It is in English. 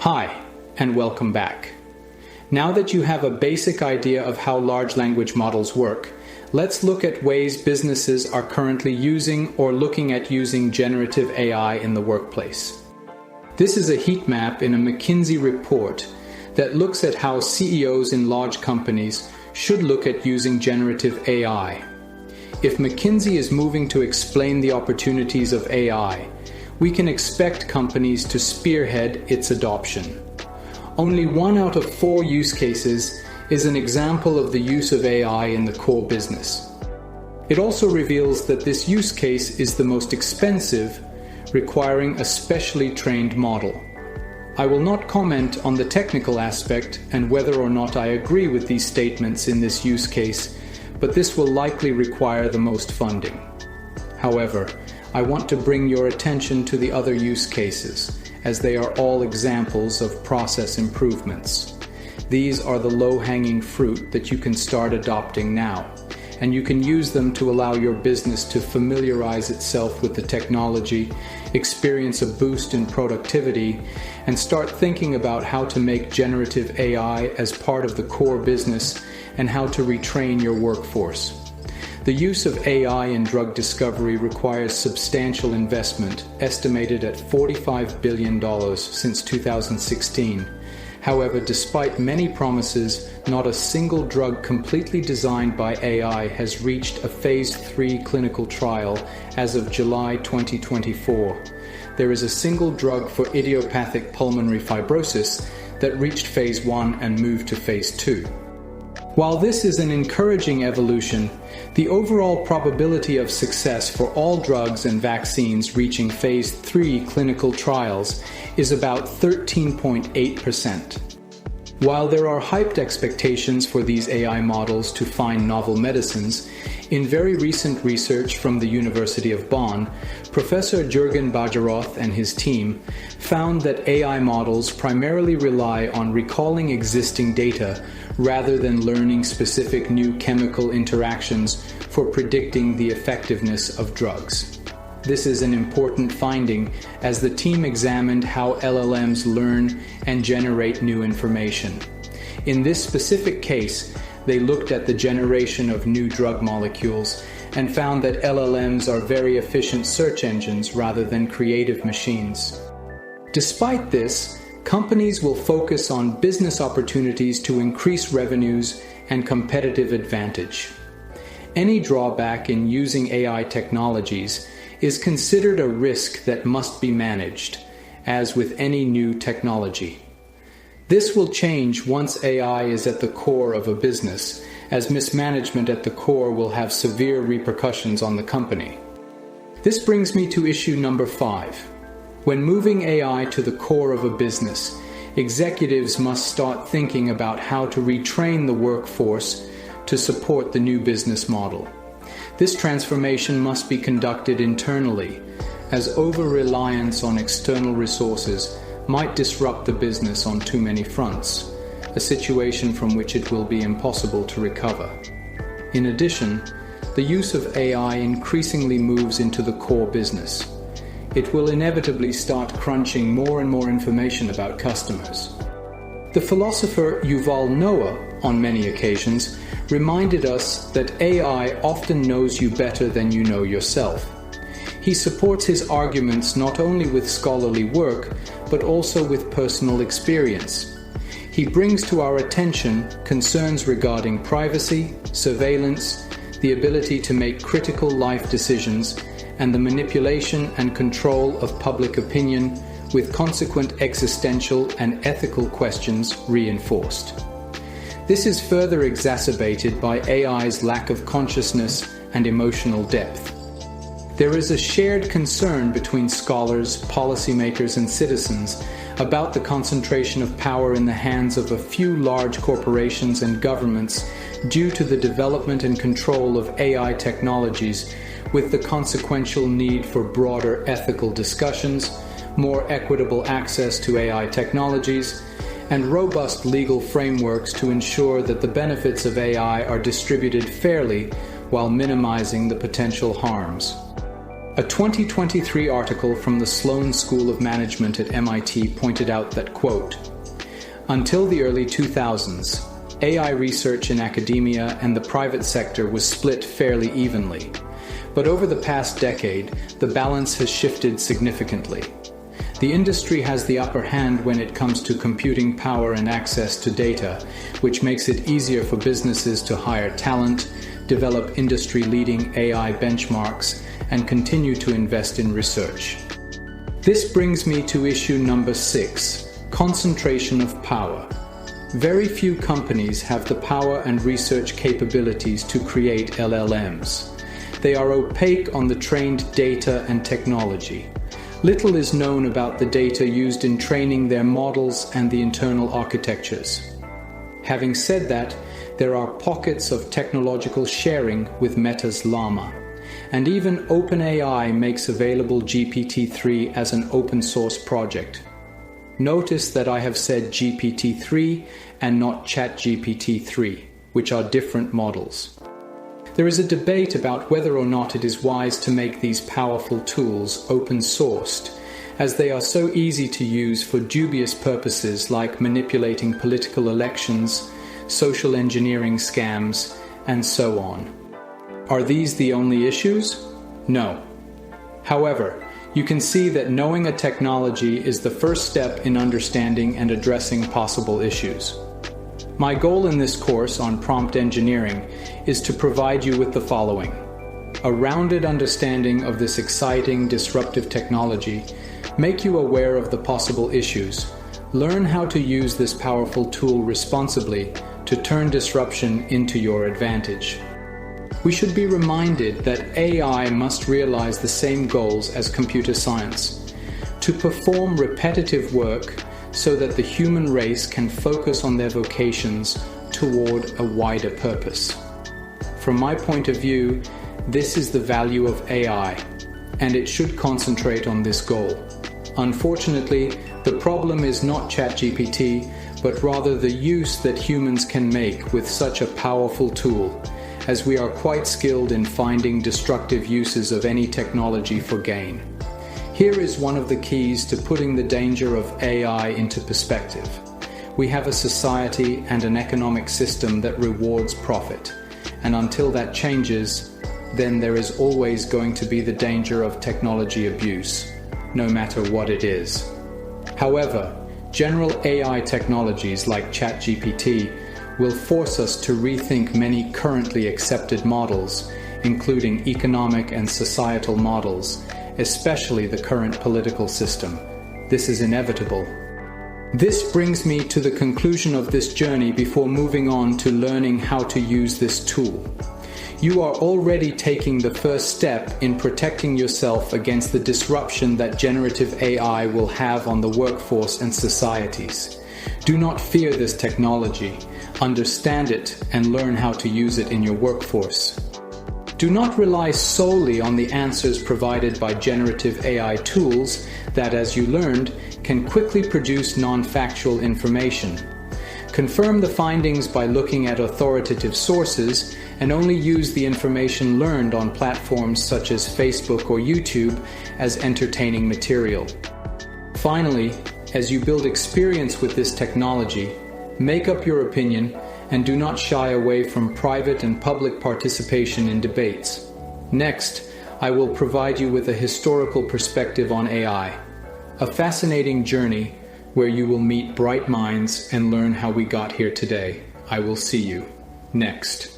Hi, and welcome back. Now that you have a basic idea of how large language models work, let's look at ways businesses are currently using or looking at using generative AI in the workplace. This is a heat map in a McKinsey report that looks at how CEOs in large companies should look at using generative AI. If McKinsey is moving to explain the opportunities of AI, we can expect companies to spearhead its adoption. Only 1 out of 4 use cases is an example of the use of AI in the core business. It also reveals that this use case is the most expensive, requiring a specially trained model. I will not comment on the technical aspect and whether or not I agree with these statements in this use case, but this will likely require the most funding. However, I want to bring your attention to the other use cases, as they are all examples of process improvements. These are the low-hanging fruit that you can start adopting now, and you can use them to allow your business to familiarize itself with the technology, experience a boost in productivity, and start thinking about how to make generative AI as part of the core business and how to retrain your workforce. The use of AI in drug discovery requires substantial investment, estimated at $45 billion since 2016. However, despite many promises, not a single drug completely designed by AI has reached a Phase 3 clinical trial as of July 2024. There is a single drug for idiopathic pulmonary fibrosis that reached Phase 1 and moved to Phase 2. While this is an encouraging evolution, the overall probability of success for all drugs and vaccines reaching Phase 3 clinical trials is about 13.8%. While there are hyped expectations for these AI models to find novel medicines, in very recent research from the University of Bonn, Professor Jürgen Bajeroth and his team found that AI models primarily rely on recalling existing data rather than learning specific new chemical interactions for predicting the effectiveness of drugs. This is an important finding as the team examined how LLMs learn and generate new information. In this specific case, they looked at the generation of new drug molecules and found that LLMs are very efficient search engines rather than creative machines. Despite this, companies will focus on business opportunities to increase revenues and competitive advantage. Any drawback in using AI technologies is considered a risk that must be managed, as with any new technology. This will change once AI is at the core of a business, as mismanagement at the core will have severe repercussions on the company. This brings me to issue number 5. When moving AI to the core of a business, executives must start thinking about how to retrain the workforce to support the new business model. This transformation must be conducted internally, as over-reliance on external resources might disrupt the business on too many fronts, a situation from which it will be impossible to recover. In addition, the use of AI increasingly moves into the core business. It will inevitably start crunching more and more information about customers. The philosopher Yuval Noah, on many occasions, reminded us that AI often knows you better than you know yourself. He supports his arguments not only with scholarly work, but also with personal experience. He brings to our attention concerns regarding privacy, surveillance, the ability to make critical life decisions, and the manipulation and control of public opinion, with consequent existential and ethical questions reinforced. This is further exacerbated by AI's lack of consciousness and emotional depth. There is a shared concern between scholars, policymakers, and citizens about the concentration of power in the hands of a few large corporations and governments due to the development and control of AI technologies, with the consequential need for broader ethical discussions, more equitable access to AI technologies, and robust legal frameworks to ensure that the benefits of AI are distributed fairly while minimizing the potential harms. A 2023 article from the Sloan School of Management at MIT pointed out that, quote, "Until the early 2000s, AI research in academia and the private sector was split fairly evenly. But over the past decade, the balance has shifted significantly. The industry has the upper hand when it comes to computing power and access to data, which makes it easier for businesses to hire talent, develop industry-leading AI benchmarks, and continue to invest in research." This brings me to issue number 6, concentration of power. Very few companies have the power and research capabilities to create LLMs. They are opaque on the trained data and technology. Little is known about the data used in training their models and the internal architectures. Having said that, there are pockets of technological sharing with Meta's Llama. And even OpenAI makes available GPT-3 as an open source project. Notice that I have said GPT-3 and not ChatGPT-3, which are different models. There is a debate about whether or not it is wise to make these powerful tools open-sourced, as they are so easy to use for dubious purposes like manipulating political elections, social engineering scams, and so on. Are these the only issues? No. However, you can see that knowing a technology is the first step in understanding and addressing possible issues. My goal in this course on prompt engineering is to provide you with the following: a rounded understanding of this exciting, disruptive technology, make you aware of the possible issues, learn how to use this powerful tool responsibly to turn disruption into your advantage. We should be reminded that AI must realize the same goals as computer science: to perform repetitive work so that the human race can focus on their vocations toward a wider purpose. From my point of view, this is the value of AI, and it should concentrate on this goal. Unfortunately, the problem is not ChatGPT, but rather the use that humans can make with such a powerful tool, as we are quite skilled in finding destructive uses of any technology for gain. Here is one of the keys to putting the danger of AI into perspective. We have a society and an economic system that rewards profit, and until that changes, then there is always going to be the danger of technology abuse, no matter what it is. However, general AI technologies like ChatGPT will force us to rethink many currently accepted models, including economic and societal models, especially the current political system. This is inevitable. This brings me to the conclusion of this journey before moving on to learning how to use this tool. You are already taking the first step in protecting yourself against the disruption that generative AI will have on the workforce and societies. Do not fear this technology. Understand it and learn how to use it in your workforce. Do not rely solely on the answers provided by generative AI tools that, as you learned, can quickly produce non-factual information. Confirm the findings by looking at authoritative sources and only use the information learned on platforms such as Facebook or YouTube as entertaining material. Finally, as you build experience with this technology, make up your opinion and do not shy away from private and public participation in debates. Next, I will provide you with a historical perspective on AI, a fascinating journey where you will meet bright minds and learn how we got here today. I will see you next.